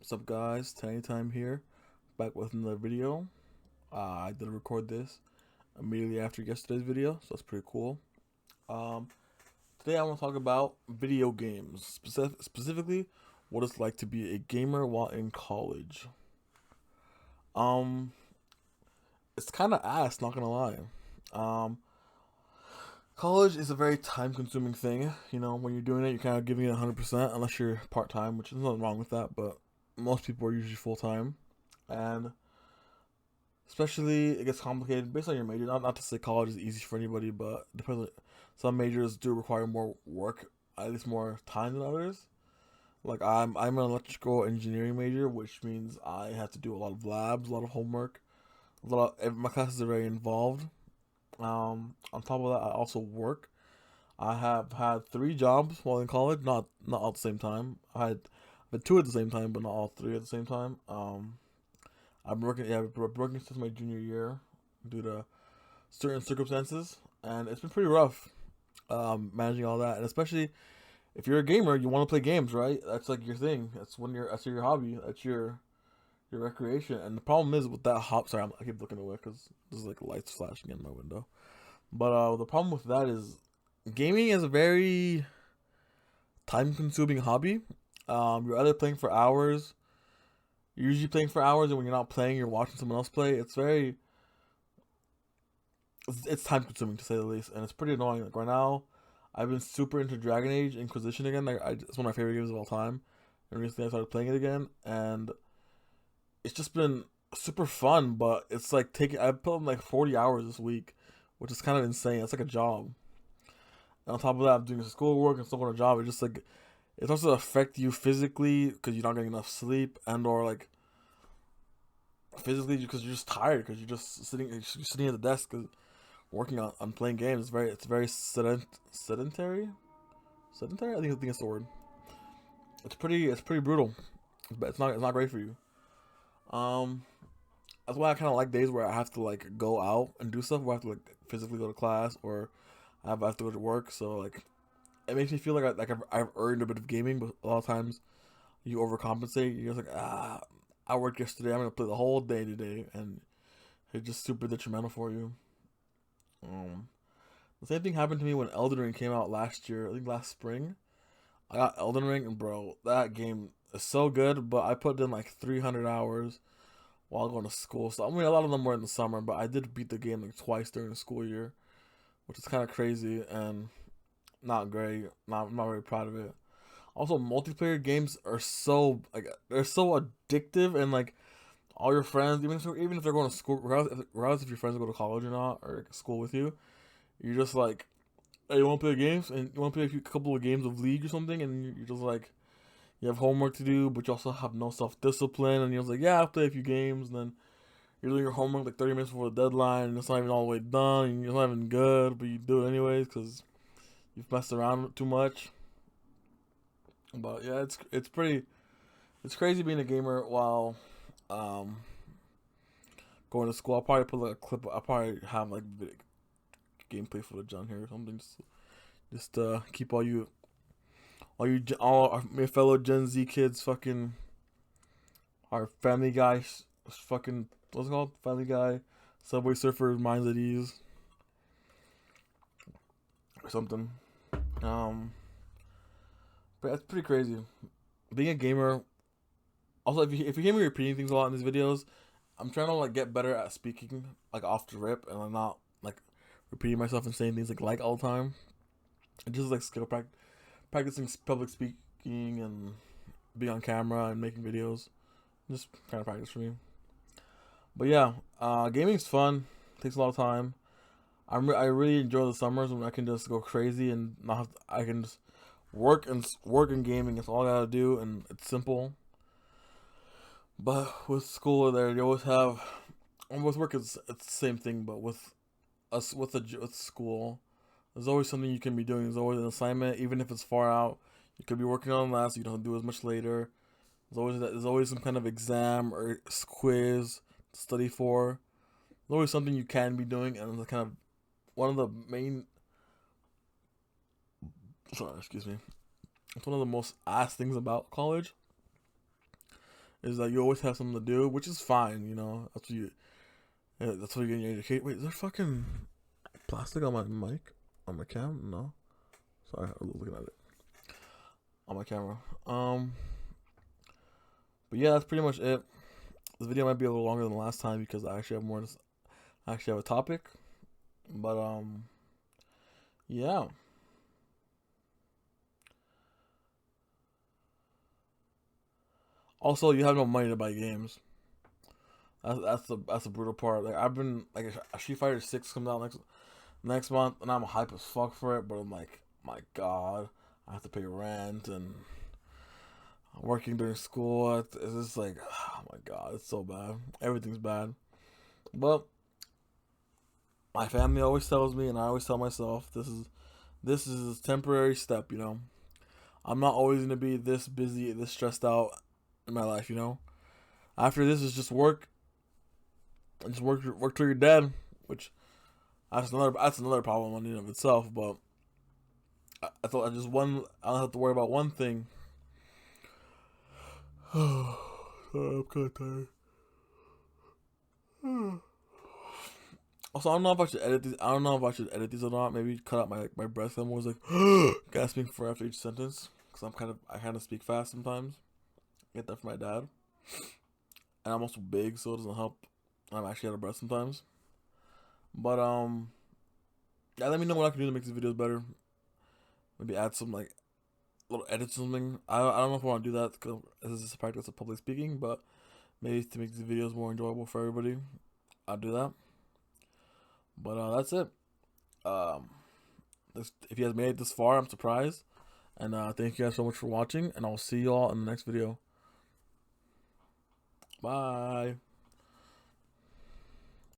What's up, guys? Tiny Time here, back with another video. I did record this immediately after yesterday's video, so that's pretty cool. Um, Today I want to talk about video games, specifically what it's like to be a gamer while in college. Um, it's kind of ass, not gonna lie. Um, College is a very time-consuming thing. You know, when you're doing it, you're kind of giving it 100%, unless you're part-time, which is nothing wrong with that. But most people are usually full-time, and especially it gets complicated based on your major. Not to say college is easy for anybody, but depends. Some majors do require more work, at least more time than others. Like I'm an electrical engineering major, which means I have to do a lot of labs, a lot of homework, my classes are very involved. On top of that, I also work. I have had three jobs while in college, not all at the same time. I've had two at the same time, but not all three at the same time. I've been working since my junior year due to certain circumstances, and it's been pretty rough managing all that. And especially if you're a gamer, you want to play games, right? That's like your thing. That's your hobby. That's your recreation. And the problem is with that Sorry, I keep looking away because there's like lights flashing in my window. But the problem with that is gaming is a very time-consuming hobby. You're either playing for hours. You're usually playing for hours, and when you're not playing, you're watching someone else play. It's time consuming to say the least, and it's pretty annoying. Like right now, I've been super into Dragon Age Inquisition again. It's one of my favorite games of all time. And recently, I started playing it again, and it's just been super fun. But it's like I put in like 40 hours this week, which is kind of insane. It's like a job. And on top of that, I'm doing schoolwork and still on a job. It just like it starts to affect you physically because you're not getting enough sleep, and or like physically because you're just tired because you're sitting at the desk working on playing games. It's very sedentary. Sedentary. I think it's the word. It's pretty brutal, but it's not great for you. Um, that's why I kind of like days where I have to like go out and do stuff. Where I have to like physically go to class or I have to go to work. So like it makes me feel like I've earned a bit of gaming, but a lot of times you overcompensate. You're just like I worked yesterday. I'm gonna play the whole day today, and it's just super detrimental for you. Um, the same thing happened to me when Elden Ring came out last year. I think last spring. I got Elden Ring, and bro, that game is so good. But I put in like 300 hours while going to school. So I mean, a lot of them were in the summer, but I did beat the game like twice during the school year, which is kind of crazy and not great. I'm not very proud of it. Also, multiplayer games are so like they're so addictive, and like all your friends, even if they're going to school, regardless if your friends go to college or not, or school with you, you're just like, hey, you want to play games, and you want to play couple of games of League or something, and you're just like, you have homework to do, but you also have no self discipline, and you're just like, yeah, I'll play a few games, and then you're doing your homework like 30 minutes before the deadline, and it's not even all the way done, and you're not even good, but you do it anyways because you've messed around too much. But yeah, it's crazy being a gamer while um going to school. I'll probably put like a clip. I'll probably have like gameplay footage on here or something. Just keep all my fellow Gen Z kids fucking our Family Guy fucking what's it called? Family Guy Subway Surfer minds at ease or something. Um, but that's pretty crazy. Being a gamer. Also, if you hear me repeating things a lot in these videos, I'm trying to like get better at speaking like off the rip, and I'm not like repeating myself and saying things like all the time. It's just like practicing public speaking and being on camera and making videos. Just kind of practice for me. But yeah, gaming's fun. Takes a lot of time. I really enjoy the summers when I can just go crazy and not I can just work and gaming. It's all I gotta do, and it's simple. But with school, there you always have. And with work, it's the same thing. But with us, with school, there's always something you can be doing. There's always an assignment, even if it's far out. You could be working on that, so you don't do as much later. There's always some kind of exam or quiz to study for. There's always something you can be doing, and it's kind of one of the main. Sorry, excuse me. It's one of the most ass things about college is that you always have something to do, which is fine. You know, that's what you're getting educated. Wait, is there fucking plastic on my mic? On my cam? No. Sorry, I was looking at it. On my camera. But yeah, that's pretty much it. This video might be a little longer than last time because I actually have more. I actually have a topic. But yeah. Also, you have no money to buy games. That's the brutal part. Like I've been like a Street Fighter 6 comes out next month, and I'm hype as fuck for it. But I'm like, my God, I have to pay rent and I'm working during school. It's just like, oh my God, it's so bad. Everything's bad. But my family always tells me, and I always tell myself, this is a temporary step. You know, I'm not always gonna be this busy, this stressed out in my life. You know, after this is just work. And just work till you're dead, which that's another problem in and of itself. But I thought I don't have to worry about one thing. Sorry, I'm kind of tired. Also, I don't know if I should edit these. I don't know if I should edit these or not. Maybe cut out my breath. I'm always like gasping for after each sentence because I kind of speak fast sometimes. Get that from my dad, and I'm also big, so it doesn't help. I'm actually out of breath sometimes. But yeah, let me know what I can do to make these videos better. Maybe add some like little edits or something. I don't know if I want to do that because this is a practice of public speaking, but maybe to make these videos more enjoyable for everybody, I'll do that. But that's it. Um, if you guys made it this far, I'm surprised. And thank you guys so much for watching, and I'll see you all in the next video. Bye.